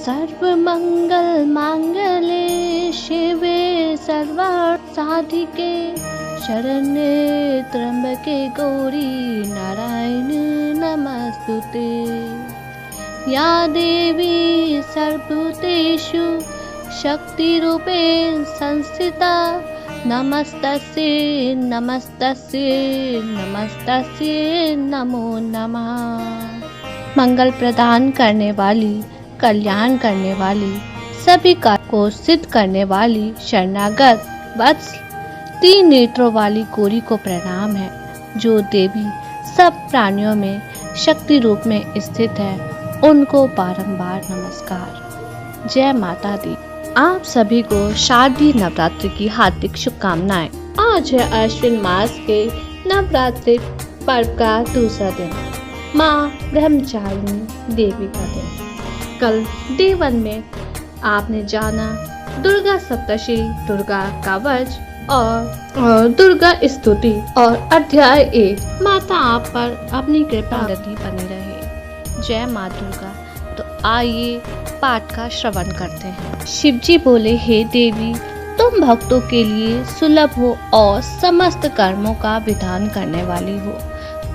सर्वमंगल मांगल्ये शिवे सर्वार्थ साधिके शरण्ये त्र्यंबके गौरी नारायणी नमस्तुते। या देवी सर्वभूतेषु शक्तिरूपेण संस्थिता नमस्तस्यै नमस्तस्यै नमस्तस्यै नमो नमः। मंगल प्रदान करने वाली, कल्याण करने वाली, सभी कार्य को सिद्ध करने वाली शरणागत वत्स तीन नेत्रों वाली गौरी को प्रणाम है, जो देवी सब प्राणियों में शक्ति रूप में स्थित है, उनको बारंबार नमस्कार। जय माता दी। आप सभी को शारदीय नवरात्रि की हार्दिक शुभकामनाएं। आज है अश्विन मास के नवरात्रि पर्व का दूसरा दिन, माँ ब्रह्मचारिणी देवी का दिन। कल डे 1 में आपने जाना दुर्गा सप्तशती, दुर्गा कवच और दुर्गा स्तुति और अध्याय 1। माता आप पर अपनी कृपा बनी रहे। जय माँ दुर्गा। तो आइए पाठ का श्रवण करते हैं। शिवजी बोले, हे देवी, तुम भक्तों के लिए सुलभ हो और समस्त कर्मों का विधान करने वाली हो।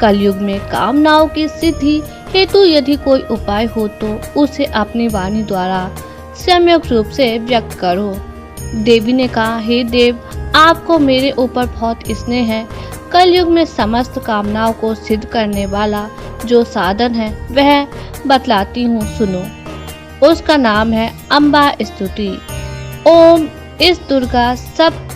कलयुग में कामनाओं की सिद्धि हेतु यदि कोई उपाय हो तो उसे अपनी वाणी द्वारा सम्यक रूप से व्यक्त करो। देवी ने कहा, हे देव, आपको मेरे ऊपर बहुत स्नेह है। कलयुग में समस्त कामनाओं को सिद्ध करने वाला जो साधन है वह बतलाती हूँ, सुनो। उसका नाम है अम्बा स्तुति। ओम इस दुर्गा सब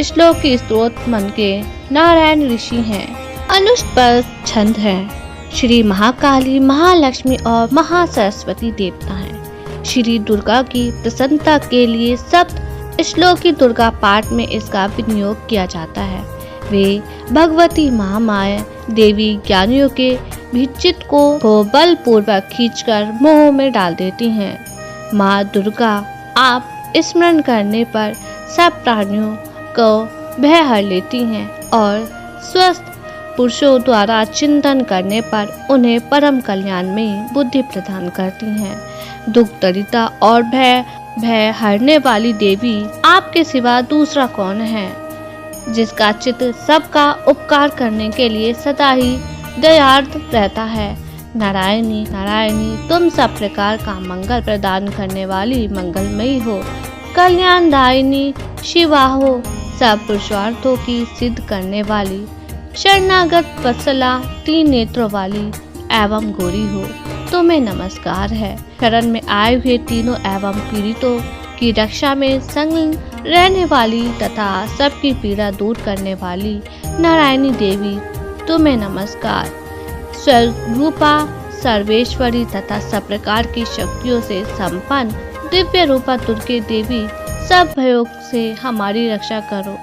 श्लोक की स्त्रोत मन के नारायण ऋषि हैं। अनुष्टुप छंद है। श्री महाकाली, महालक्ष्मी और महासरस्वती देवता हैं। श्री दुर्गा की प्रसन्नता के लिए सप्त श्लोक की दुर्गा पाठ में इसका विनियोग किया जाता है। वे भगवती महामाया देवी ज्ञानियों के भी चित्त को बलपूर्वक खींचकर मोह में डाल देती हैं। माँ दुर्गा आप स्मरण करने पर सब प्राणियों को भय हर लेती हैं और स्वस्थ पुरुषों द्वारा चिंतन करने पर उन्हें परम कल्याण में बुद्धि प्रदान करती हैं। दुख, दरिद्रता और भय हरने वाली देवी आपके सिवा दूसरा कौन है, जिसका चित्त सबका उपकार करने के लिए सदा ही दयार्थ रहता है। नारायणी, नारायणी, तुम सब प्रकार का मंगल प्रदान करने वाली मंगलमयी हो। कल्याणदायिनी शिवा हो, सब पुरुषार्थों की सिद्ध करने वाली। शरणागत वत्सला, तीन नेत्रों वाली एवं गौरी हो, तुम्हें नमस्कार है। शरण में आए हुए तीनों एवं पीड़ितों की रक्षा में संलग्न रहने वाली तथा सबकी पीड़ा दूर करने वाली नारायणी देवी, तुम्हें नमस्कार। स्वरूपा, सर्वेश्वरी तथा सब प्रकार की शक्तियों से संपन्न दिव्य रूपा दुर्गे देवी, सब भयों से हमारी रक्षा करो,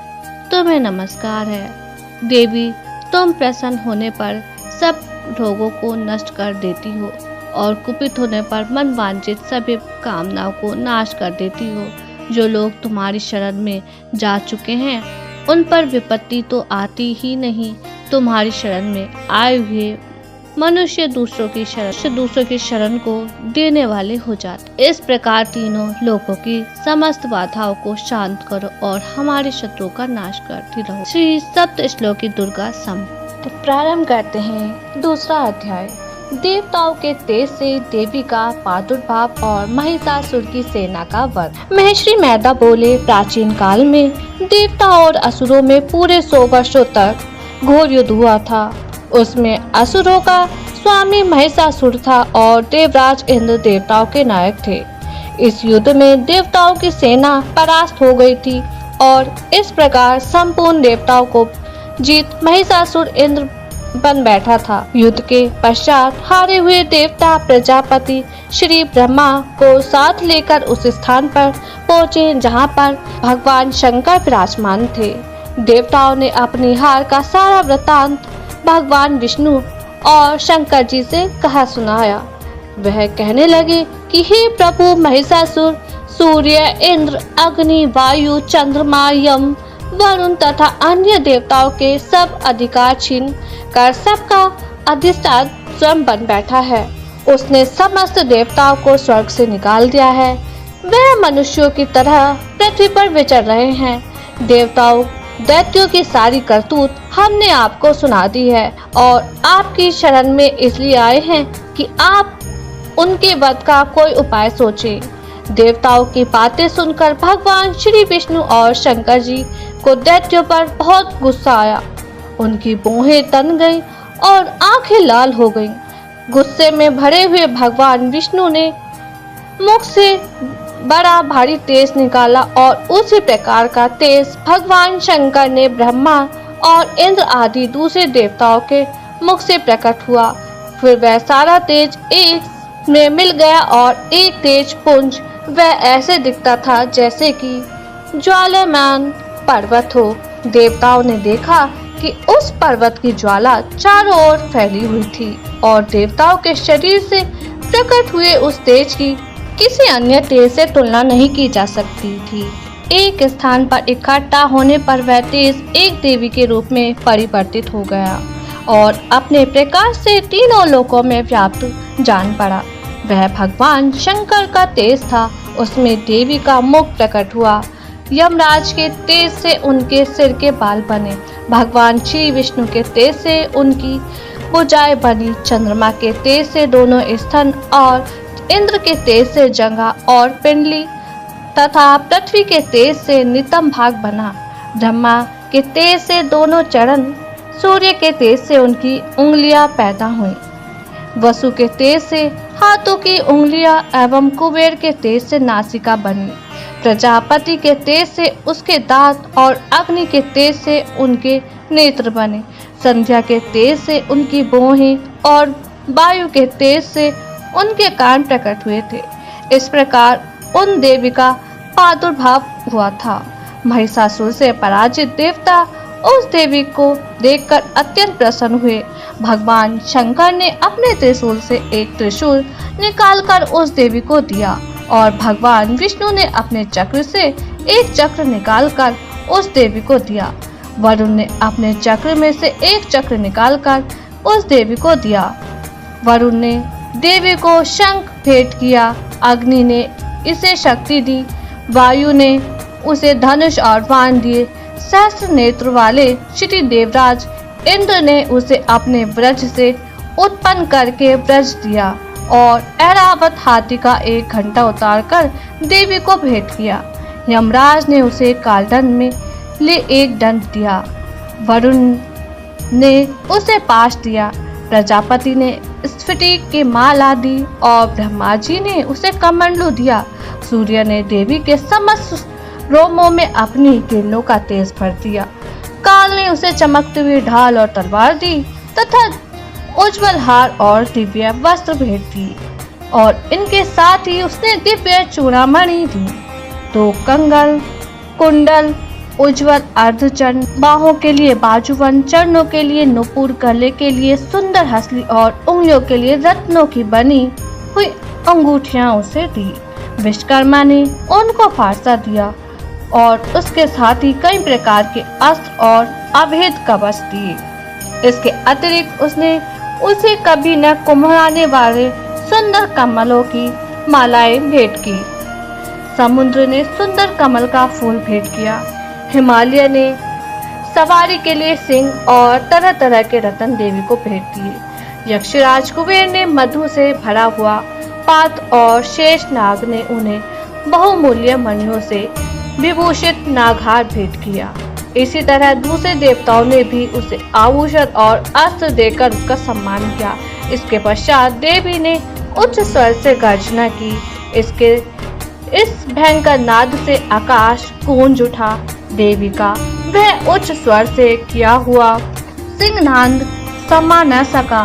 तुम्हें नमस्कार है। देवी, तुम प्रसन्न होने पर सब रोगों को नष्ट कर देती हो और कुपित होने पर मन वांछित सभी कामनाओं को नाश कर देती हो। जो लोग तुम्हारी शरण में जा चुके हैं उन पर विपत्ति तो आती ही नहीं। तुम्हारी शरण में आए हुए मनुष्य दूसरों की शरण को देने वाले हो जाते। इस प्रकार तीनों लोगों की समस्त बाधाओं को शांत करो और हमारे शत्रुओं का नाश करती रहो। श्री सप्त श्लोक की दुर्गा सम। तो प्रारंभ करते हैं दूसरा अध्याय। देवताओं के तेज से देवी का प्रादुर्भाव और महिषासुर की सेना का वध। महर्षि मैदा बोले, प्राचीन काल में देवता और असुरों में पूरे 100 वर्षों तक घोर युद्ध हुआ था। उसमें असुरों का स्वामी महिषासुर था और देवराज इंद्र देवताओं के नायक थे। इस युद्ध में देवताओं की सेना परास्त हो गई थी और इस प्रकार संपूर्ण देवताओं को जीत महिषासुर इंद्र बन बैठा था। युद्ध के पश्चात हारे हुए देवता प्रजापति श्री ब्रह्मा को साथ लेकर उस स्थान पर पहुँचे जहाँ पर भगवान शंकर विराजमान थे। देवताओं ने अपनी हार का सारा वृतांत भगवान विष्णु और शंकर जी से कहा सुनाया। वह कहने लगे कि हे प्रभु महिषासुर, सूर्य, इंद्र, अग्नि, वायु, चंद्रमा, यम, वरुण तथा अन्य देवताओं के सब अधिकार छीन कर सबका अधिष्ठान स्वयं बन बैठा है। उसने समस्त देवताओं को स्वर्ग से निकाल दिया है। वह मनुष्यों की तरह पृथ्वी पर विचर रहे हैं। देवताओं, दैत्यों की सारी करतूत हमने आपको सुना दी है और आपकी शरण में इसलिए आए हैं कि आप उनके वध का कोई उपाय सोचें। देवताओं की बातें सुनकर भगवान श्री विष्णु और शंकर जी को दैत्यों पर बहुत गुस्सा आया। उनकी भौहें तन गईं और आंखें लाल हो गईं। गुस्से में भरे हुए भगवान विष्णु ने मुख से बड़ा भारी तेज निकाला और उसी प्रकार का तेज भगवान शंकर ने ब्रह्मा और इंद्र आदि दूसरे देवताओं के मुख से प्रकट हुआ। फिर वह सारा तेज एक में मिल गया और एक तेज पुंज वह ऐसे दिखता था जैसे कि ज्वालामान पर्वत हो। देवताओं ने देखा कि उस पर्वत की ज्वाला चारों ओर फैली हुई थी और देवताओं के शरीर से प्रकट हुए उस तेज की किसी अन्य तेज से तुलना नहीं की जा सकती थी। एक स्थान पर इकट्ठा होने पर वह तेज एक देवी के रूप में परिवर्तित हो गया और अपने प्रकाश से तीनों लोकों में व्याप्त जान पड़ा। वह भगवान शंकर का तेज था। उसमें देवी का मुख प्रकट हुआ। यमराज के तेज से उनके सिर के बाल बने। भगवान श्री विष्णु के तेज से उनकी भुजाएं बनी। चंद्रमा के तेज से दोनों स्तन और इंद्र के तेज से जंघा और पिंडली तथा पृथ्वी के तेज से नितंब भाग बना। ब्रह्मा के तेज से दोनों चरण, सूर्य के तेज से उनकी उंगलियां पैदा हुई। वसु के तेज से हाथों की उंगलियां एवं कुबेर के तेज से नासिका बनी। प्रजापति के तेज से उसके दांत और अग्नि के तेज से उनके नेत्र बने। संध्या के तेज से उनकी भौहें और वायु के तेज से उनके कान प्रकट हुए थे। इस प्रकार उन देवी का प्रादुर्भाव हुआ था। महिषासुर से पराजित देवता उस देवी को देखकर अत्यंत प्रसन्न हुए। भगवान शंकर ने अपने त्रिशूल से एक त्रिशूल निकालकर उस देवी को दिया और भगवान विष्णु ने अपने चक्र से एक चक्र निकालकर उस देवी को दिया। वरुण ने अपने चक्र में से एक चक्र निकालकर उस देवी को दिया। वरुण ने देवी को शंख भेंट किया। अग्नि ने इसे शक्ति दी। वायु ने उसे धनुष और बाण दिए। सहस्त्र नेत्र वाले श्री देवराज इंद्र ने उसे अपने ब्रज से उत्पन्न करके ब्रज दिया और ऐरावत हाथी का एक घंटा उतारकर देवी को भेंट किया। यमराज ने उसे कालदंड में ले एक दंड दिया। वरुण ने उसे पाश दिया। प्रजापति ने स्फटिक की माला दी और ब्रह्मा जी ने उसे कमंडलू दिया। सूर्य ने देवी के समस्त रोमों में अपनी किरणों का तेज भर दिया। काल ने उसे चमकती हुई ढाल और तलवार दी तथा उज्जवल हार और दिव्य वस्त्र भेंट दी और इनके साथ ही उसने दिव्य चूड़ामणि दी। तो कंगन, कुंडल, उज्जवल अर्धचंद, बाहों के लिए बाजूबंद, चरणों के लिए नुपुर, गले के लिए सुंदर हंसली और उंगलियों के लिए रत्नों की बनी हुई अंगूठियां उसे दी। विश्वकर्मा ने उनको फारसा दिया और उसके साथ ही कई प्रकार के अस्त्र और अभेद कवच दिए। इसके अतिरिक्त उसने उसे कभी न कुम्हराने वाले सुंदर कमलों की मालाएं भेंट की। समुद्र ने सुंदर कमल का फूल भेंट किया। हिमालय ने सवारी के लिए सिंह और तरह तरह के रत्न देवी को भेंट दिए। यक्षराज कुबेर ने मधु से भरा हुआ पात्र और शेष नाग ने उन्हें बहुमूल्य मणियों से विभूषित नागहार भेंट किया। इसी तरह दूसरे देवताओं ने भी उसे आभूषण और अस्त्र देकर उसका सम्मान किया। इसके पश्चात देवी ने उच्च स्वर से गर्जना की। इस भयंकर नाद से आकाश गूंज उठा। देवी का वह उच्च स्वर से किया हुआ सिंहनाद समा न सका।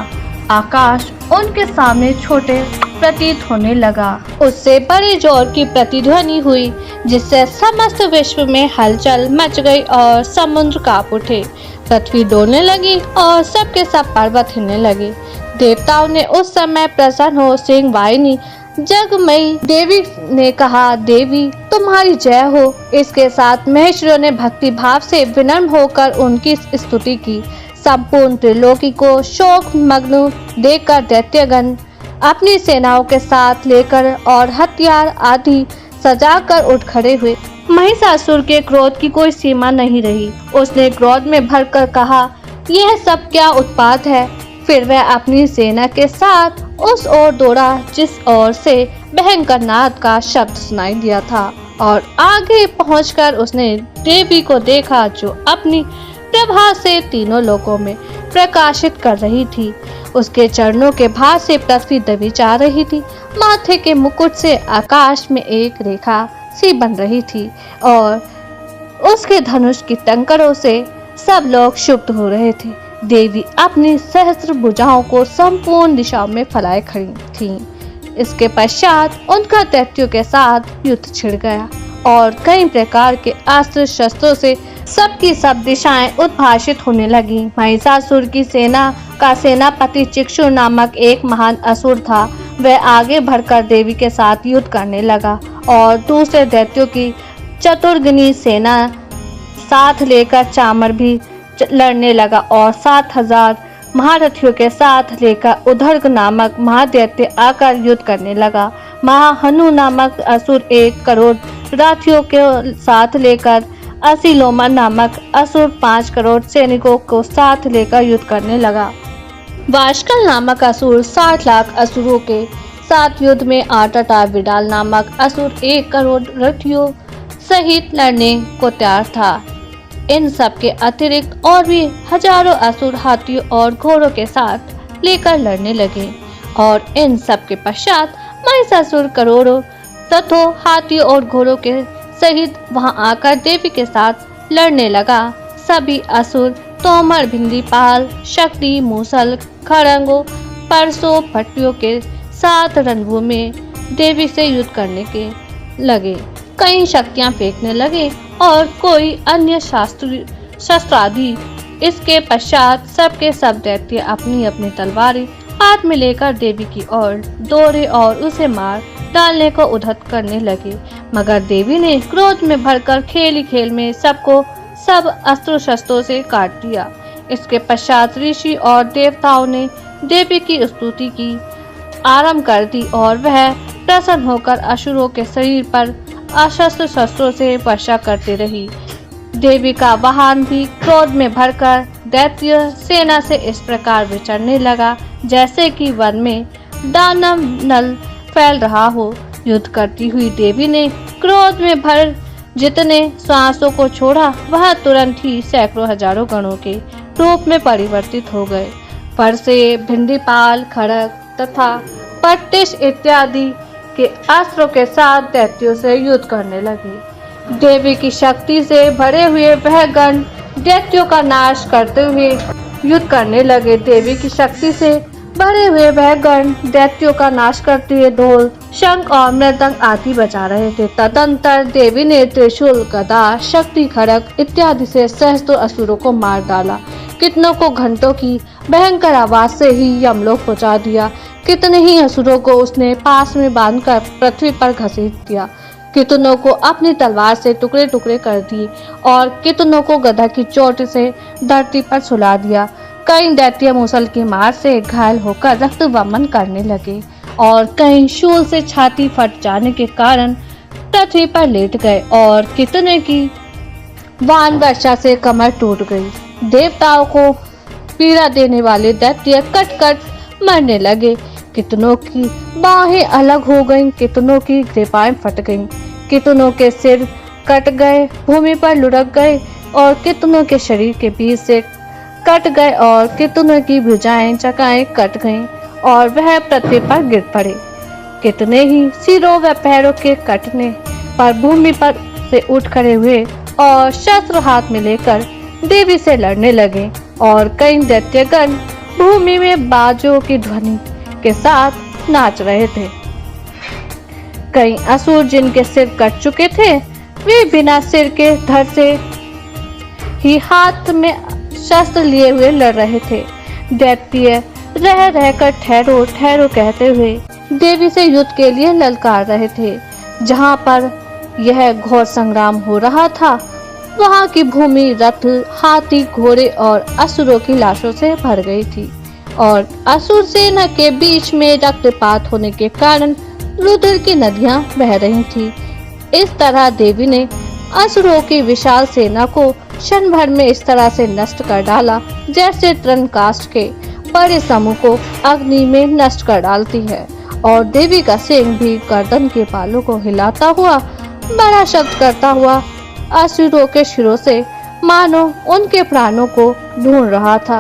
आकाश उनके सामने छोटे प्रतीत होने लगा। उससे बड़े जोर की प्रतिध्वनि हुई जिससे समस्त विश्व में हलचल मच गई और समुद्र कांप उठे। पृथ्वी डोलने लगी और सबके सब पर्वत हिलने लगे। देवताओं ने उस समय प्रसन्न हो सिंह वाहिनी जगमयी देवी ने कहा, देवी तुम्हारी जय हो। इसके साथ महेश्वरों ने भक्ति भाव से विनम्र होकर उनकी स्तुति की। संपूर्ण त्रिलोकी को शोक मग्न देखकर दैत्यगण अपनी सेनाओं के साथ लेकर और हथियार आदि सजाकर उठ खड़े हुए। महिषासुर के क्रोध की कोई सीमा नहीं रही। उसने क्रोध में भरकर कहा, यह सब क्या उत्पात है। फिर वह अपनी सेना के साथ उस ओर दौड़ा जिस ओर से भयंकर नाद का शब्द सुनाई दिया था, और आगे पहुंचकर उसने देवी को देखा जो अपनी प्रभा से तीनों लोकों में प्रकाशित कर रही थी। उसके चरणों के भार से पृथ्वी दबी जा रही थी। माथे के मुकुट से आकाश में एक रेखा सी बन रही थी और उसके धनुष की टंकरों से सब लोग क्षुब्ध हो रहे थे। देवी अपनी सहस्त्र भुजाओं को संपूर्ण दिशाओं में फैलाए खड़ी थीं। इसके पश्चात उनका दैत्यों के साथ युद्ध छिड़ गया और कई प्रकार के अस्त्र शस्त्रों से सबकी सब दिशाएं उद्भाषित होने लगी। महिषासुर की सेना का सेनापति चिक्षुर नामक एक महान असुर था। वह आगे बढ़कर देवी के साथ युद्ध करने लगा और दूसरे दैत्यों की चतुर्गनी सेना साथ लेकर चामर भी लड़ने लगा और 7,000 महारथियों के साथ लेकर उदर्ग नामक महादैत्य आकर युद्ध करने लगा। महाहनु नामक असुर 1 करोड़ राथियों के साथ लेकर असिलोमा नामक असुर 5 करोड़ सैनिकों को साथ लेकर युद्ध करने लगा। वाशकल नामक असुर 60 लाख असुरों के साथ युद्ध में आटाटा विडाल नामक असुर 1 करोड़ रथियों सहित लड़ने को तैयार था। इन सब के अतिरिक्त और भी हजारों असुर हाथियों और घोड़ों के साथ लेकर लड़ने लगे और इन सब के पश्चात महिषासुर करोड़ों रथों हाथियों और घोड़ों के सहित वहां आकर देवी के साथ लड़ने लगा। सभी असुर तोमर भिंडीपाल शक्ति मूसल खड़ंगों परसों पट्टियों के साथ रणभूमि में देवी से युद्ध करने के लगे। कई शक्तियां फेंकने लगे और कोई अन्य शस्त्रादि। इसके पश्चात सबके सब दैत्य अपनी अपनी तलवारें हाथ में लेकर देवी की ओर दौड़े और उसे मार डालने को उद्यत करने लगे, मगर देवी ने क्रोध में भरकर खेल ही खेल में सबको सब अस्त्र शस्त्रों से काट दिया। इसके पश्चात ऋषि और देवताओं ने देवी की स्तुति की आरंभ कर दी और वह प्रसन्न होकर असुरों के शरीर पर अशस्त्र शस्त्रों से वर्षा करती रही। देवी का वाहन भी क्रोध में भरकर दैत्य सेना से इस प्रकार विचरने लगा जैसे कि वन में दानव नल फैल रहा हो। युद्ध करती हुई देवी ने क्रोध में भर जितने श्वासों को छोड़ा वह तुरंत ही सैकड़ों हजारों गणों के रूप में परिवर्तित हो गए। परसे भिंडीपाल खड़ग तथा पट्टिश इत्यादि के अस्त्रों के साथ दैत्यों से युद्ध करने लगे। देवी की शक्ति से भरे हुए वह गण दैत्यों का नाश करते हुए युद्ध करने लगे। देवी की शक्ति से भरे हुए वह गण दैत्यों का नाश करते हुए ढोल शंख और मृदंग आदि बजा रहे थे। तदंतर देवी ने त्रिशूल गदा शक्ति खड़ग इत्यादि से सहस्त्र असुरों को मार डाला। कितनों को घंटों की भयंकर आवाज से ही यमलोक पहुंचा दिया। कितने ही असुरों को उसने पास में बांधकर पृथ्वी पर घसीट दिया। कितनों को अपनी तलवार से टुकड़े टुकड़े कर दिए और कितनों को गदा की चोट से धरती पर सुला दिया। कई दैत्य मूसल की मार से घायल होकर रक्त वमन करने लगे और कई शूल से छाती फट जाने के कारण पृथ्वी पर लेट गए और कितने की वान वर्षा से कमर टूट गई। देवताओं को पीड़ा देने वाले दैत्य कट कट मरने लगे। कितनों की बाहें अलग हो गईं, कितनों की ग्रीवाएं फट गईं, कितनों के सिर कट गए, भूमि पर लुढ़क गए और कितनों के शरीर के बीच से कट गए और कितनों की भुजाएं चकाएं कट गईं और वह पृथ्वी पर गिर पड़े। कितने ही सिरों व पैरों के कटने पर भूमि पर से उठ खड़े हुए और शस्त्र हाथ में लेकर देवी से लड़ने लगे और कई दैत्यगण भूमि में बाजों की ध्वनि के साथ नाच रहे थे। कई असुर जिनके सिर कट चुके थे वे बिना सिर के धड़ से ही हाथ में शस्त्र लिए हुए लड़ रहे थे। दैत्य रह रहकर ठहरो ठहरो कहते हुए देवी से युद्ध के लिए ललकार रहे थे। जहां पर यह घोर संग्राम हो रहा था वहां की भूमि रथ हाथी घोड़े और असुरों की लाशों से भर गई थी। और असुर सेना के बीच में रक्तपात होने के कारण रुधिर की नदियां बह रही थी। इस तरह देवी ने असुरों की विशाल सेना को क्षण भर में इस तरह से नष्ट कर डाला जैसे तृणकाष्ठ के बड़े समूह को अग्नि में नष्ट कर डालती है। और देवी का सिंह भी गर्दन के बालों को हिलाता हुआ बड़ा शब्द करता हुआ असुरों के शिरों से मानो उनके प्राणों को ढूंढ रहा था।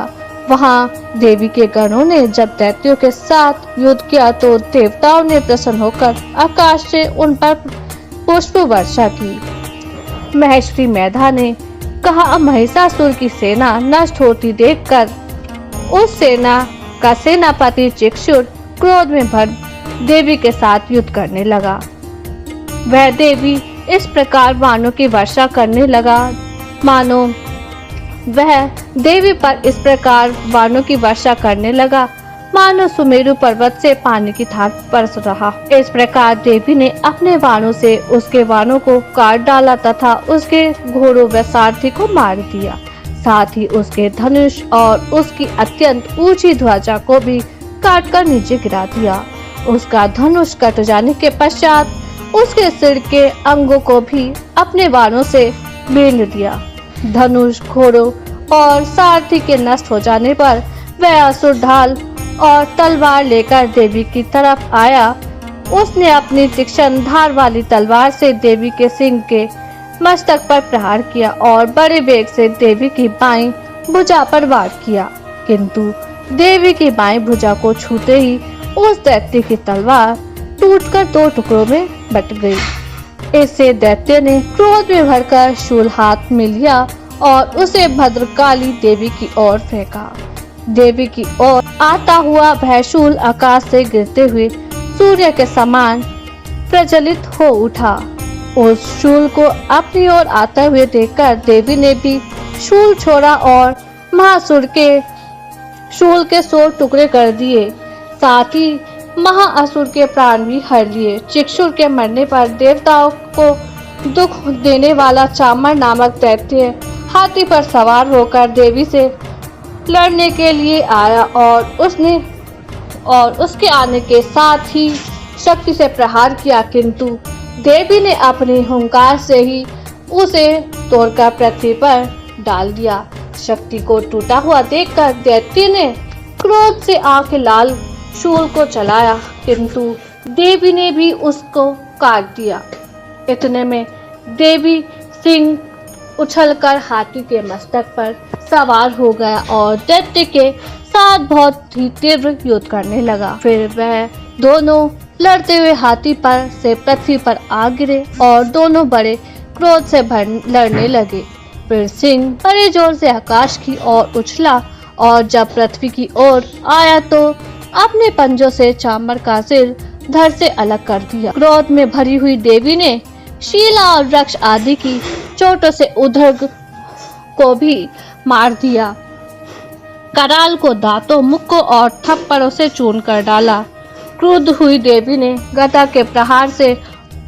वहां देवी के गणों ने जब दैत्यों के साथ युद्ध किया तो देवताओं ने प्रसन्न होकर आकाश से उन पर पुष्प वर्षा की। महर्षि मेधा ने कहा, महिषासुर की सेना नष्ट होती देखकर उस सेना का सेनापति चिक्षुर क्रोध में भर देवी के साथ युद्ध करने लगा। वह देवी इस प्रकार बाणों की वर्षा करने लगा मानो वह देवी पर इस प्रकार बाणों की वर्षा करने लगा मानो सुमेरु पर्वत से पानी की धार बरस रहा। इस प्रकार देवी ने अपने बाणों से उसके बाणों को काट डाला तथा उसके घोड़ों व सारथी को मार दिया। साथ ही उसके धनुष और उसकी अत्यंत ऊंची ध्वजा को भी काटकर नीचे गिरा दिया। उसका धनुष कट जाने के पश्चात उसके सिर के अंगों को भी अपने बाणों से बीन दिया। धनुष, घोड़ों और सारथी के नष्ट हो जाने पर वह असुर ढाल और तलवार लेकर देवी की तरफ आया। उसने अपनी तीक्ष्ण धार वाली तलवार से देवी के सिंह के मस्तक पर प्रहार किया और बड़े वेग से देवी की बाईं भुजा पर वार किया, किंतु देवी की बाईं भुजा को छूते ही उस दैत्य की तलवार टूटकर 2 टुकड़ों में बट गई। इससे दैत्य ने क्रोध में भरकर शूल हाथ में लिया और उसे भद्रकाली देवी की ओर फेंका। देवी की ओर आता हुआ वह शूल आकाश से गिरते हुए सूर्य के समान प्रज्वलित हो उठा। उस शूल को अपनी ओर आते हुए देखकर देवी ने भी शूल छोड़ा और महासुर के शूल के 100 टुकड़े कर दिए। साथ ही महाअसुर के प्राण भी हर लिए। चिक्षुर के मरने पर देवताओं को दुख देने वाला चामर नामक दैत्य हाथी पर सवार होकर देवी से लड़ने के लिए आया और उसके आने के साथ ही शक्ति से प्रहार किया, किंतु देवी ने अपनी हुंकार से ही उसे तोड़कर पृथ्वी पर डाल दिया। शक्ति को टूटा हुआ देखकर दैत्य ने क्रोध से आंखें लाल शूल को चलाया, किंतु देवी ने भी उसको काट दिया। इतने में देवी सिंह उछलकर हाथी के मस्तक पर सवार हो गया और दैत्य के साथ बहुत ही तीव्र युद्ध करने लगा। फिर वह दोनों लड़ते हुए हाथी पर से पृथ्वी पर आ गिरे और दोनों बड़े क्रोध से लड़ने लगे। फिर सिंह बड़े जोर से आकाश की ओर उछला और जब पृथ्वी की ओर आया तो अपने पंजों से चामर का सिर धड़ से अलग कर दिया। क्रोध में भरी हुई देवी ने शीला और वृक्ष आदि की चोटों से उधर्ग को भी मार दिया। कराल को दांतों, मुक्कों और थप्पड़ों से चूर्ण कर डाला। क्रुद्ध हुई देवी ने गदा के प्रहार से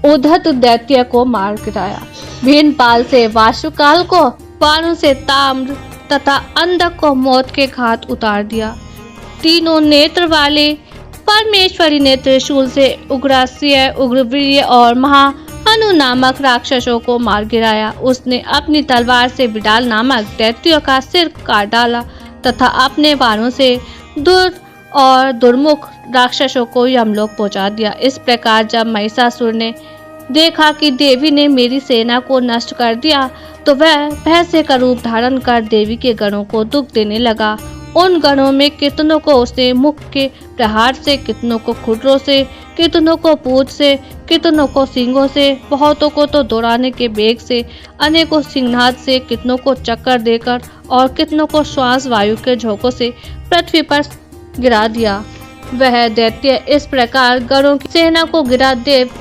उद्धत दैत्य को मार गिराया। भीनपाल से वाशुकाल को, बाणों से ताम्र तथा अंधक को मौत के घाट उतार दिया। तीनों नेत्र वाले परमेश्वरी ने त्रिशूल से उग्रास्य, उग्रवीर्य और महाहनु नामक राक्षसों को मार गिराया। उसने अपनी तलवार से बिडाल नामक दैत्यों का सिर काट डाला तथा अपने बाणों से दूर और दुर्मुख राक्षसों को यमलोक पहुंचा दिया। इस प्रकार जब महिषासुर ने देखा कि देवी ने मेरी सेना को नष्ट कर दिया तो वह भैंसे का रूप धारण कर देवी के गणों को दुख देने लगा। उन गणों में कितनों को उसने मुख के प्रहार से, कितनों को खुरों से, कितनों को पूंछ से, कितनों को सींगों से, बहुतों को तो दौड़ाने के बेग से, अनेकों सिंहनाद से, कितनों को चक्कर देकर और कितनों को श्वास वायु के झोंकों से पृथ्वी पर गिरा दिया। वह दैत्य इस प्रकार गणों की सेना को गिरा देख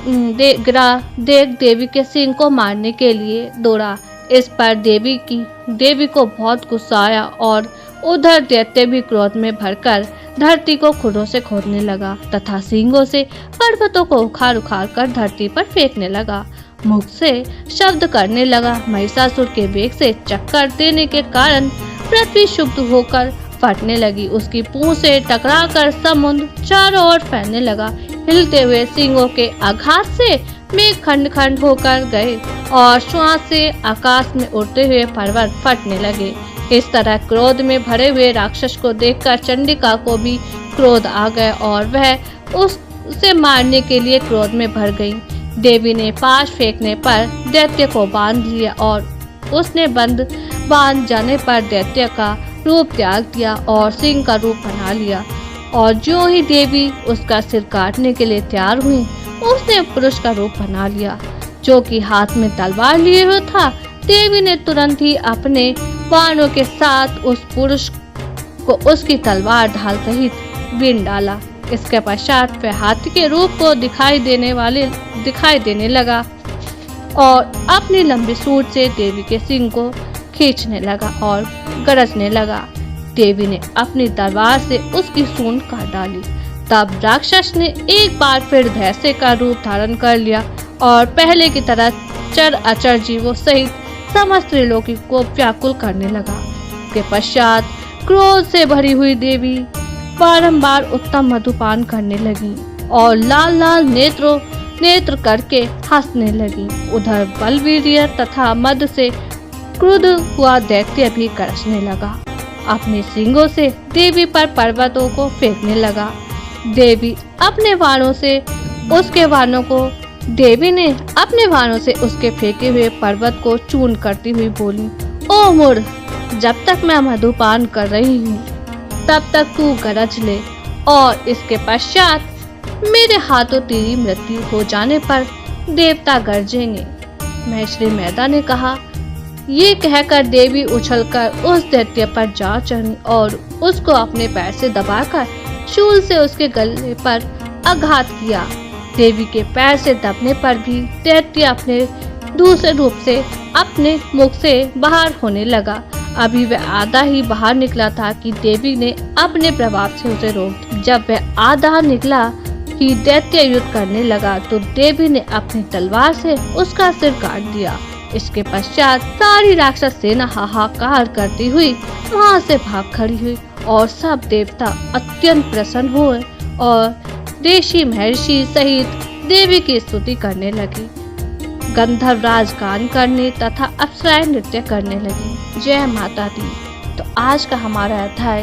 देवी के सिंह को मारने के लिए दौड़ा। इस पर देवी को बहुत गुस्सा आया और उधर दैत्य भी क्रोध में भरकर धरती को खुरों से खोदने लगा तथा सींगों से पर्वतों को उखाड़ उखाड़ कर धरती पर फेंकने लगा। मुख से शब्द करने लगा। महिषासुर के वेग से चक्कर देने के कारण पृथ्वी क्षुब्ध होकर फटने लगी। उसकी पूंछ से टकराकर समुद्र चारों ओर फैलने लगा। हिलते हुए सींगों के आघात से मेघ खंड खंड होकर गए और श्वास से आकाश में उड़ते हुए पर्वत फटने लगे। इस तरह क्रोध में भरे हुए राक्षस को देखकर चंडिका को भी क्रोध आ गया और वह उसे मारने के लिए क्रोध में भर गई। देवी ने पाश फेंकने पर दैत्य को बांध लिया और उसने बांध जाने पर दैत्य का रूप त्याग दिया और सिंह का रूप बना लिया। और जो ही देवी उसका सिर काटने के लिए तैयार हुई, उसने पुरुष का रूप बना लिया जो कि हाथ में तलवार लिए हुए था। देवी ने तुरंत ही अपने बाणों के साथ उस पुरुष को उसकी तलवार ढाल सहित बीन डाला। इसके पश्चात वह हाथी के रूप को दिखाई देने लगा और अपनी लंबी सूंड से देवी के सिंह को खींचने लगा और गरजने लगा। देवी ने अपनी तलवार से उसकी सूंड काट डाली। तब राक्षस ने एक बार फिर भैंसे का रूप धारण कर लिया और पहले की तरह चर अचर जीवों सहित समस्त त्रिलोकी को व्याकुल करने लगा। इसके पश्चात क्रोध से भरी हुई देवी बारंबार उत्तम मधुपान करने लगी और लाल लाल नेत्र करके हंसने लगी। उधर बलवीर्य तथा मद से क्रुद्ध हुआ दैत्य भी गरजने लगा। अपने सींगों से देवी पर पर्वतों को फेंकने लगा। देवी ने अपने बाणों से उसके फेंके हुए पर्वत को चूर्ण करती हुई बोली, ओ मूर्ख, जब तक मैं मधुपान कर रही हूँ तब तक तू गरज ले और इसके पश्चात मेरे हाथों तेरी मृत्यु हो जाने पर देवता गरजेंगे। महर्षि मैदा ने कहा। ये कहकर देवी उछलकर उस दैत्य पर जा चढ़ी और उसको अपने पैर से दबाकर शूल से उसके गले पर आघात किया। देवी के पैर से दबने पर भी दैत्य अपने दूसरे रूप से अपने मुख से बाहर होने लगा। अभी वह आधा ही बाहर निकला था कि देवी ने अपने प्रभाव से उसे रोक दिया। जब वह आधा निकला कि दैत्य युद्ध करने लगा तो देवी ने अपनी तलवार से उसका सिर काट दिया। इसके पश्चात सारी राक्षस सेना हाहाकार करती हुई वहां से भाग खड़ी हुई और सब देवता अत्यंत प्रसन्न हुए और ऋषि महर्षि सहित देवी की स्तुति करने लगी। गंधर्व राज गान करने तथा अप्सराएं नृत्य करने लगी। जय माता दी। तो आज का हमारा अध्याय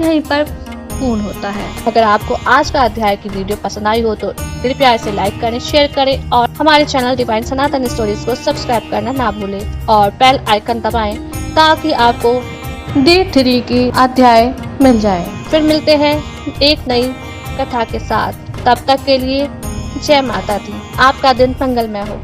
यहीं पर पूर्ण होता है। अगर आपको आज का अध्याय की वीडियो पसंद आई हो तो कृपया इसे लाइक करें, शेयर करें और हमारे चैनल डिवाइन सनातन स्टोरीज को सब्सक्राइब करना ना भूलें और बेल आइकन दबाएं ताकि आपको डे 3 की अध्याय मिल जाए। फिर मिलते हैं एक नई कथा के साथ। तब तक के लिए जय माता दी। आपका दिन मंगलमय हो।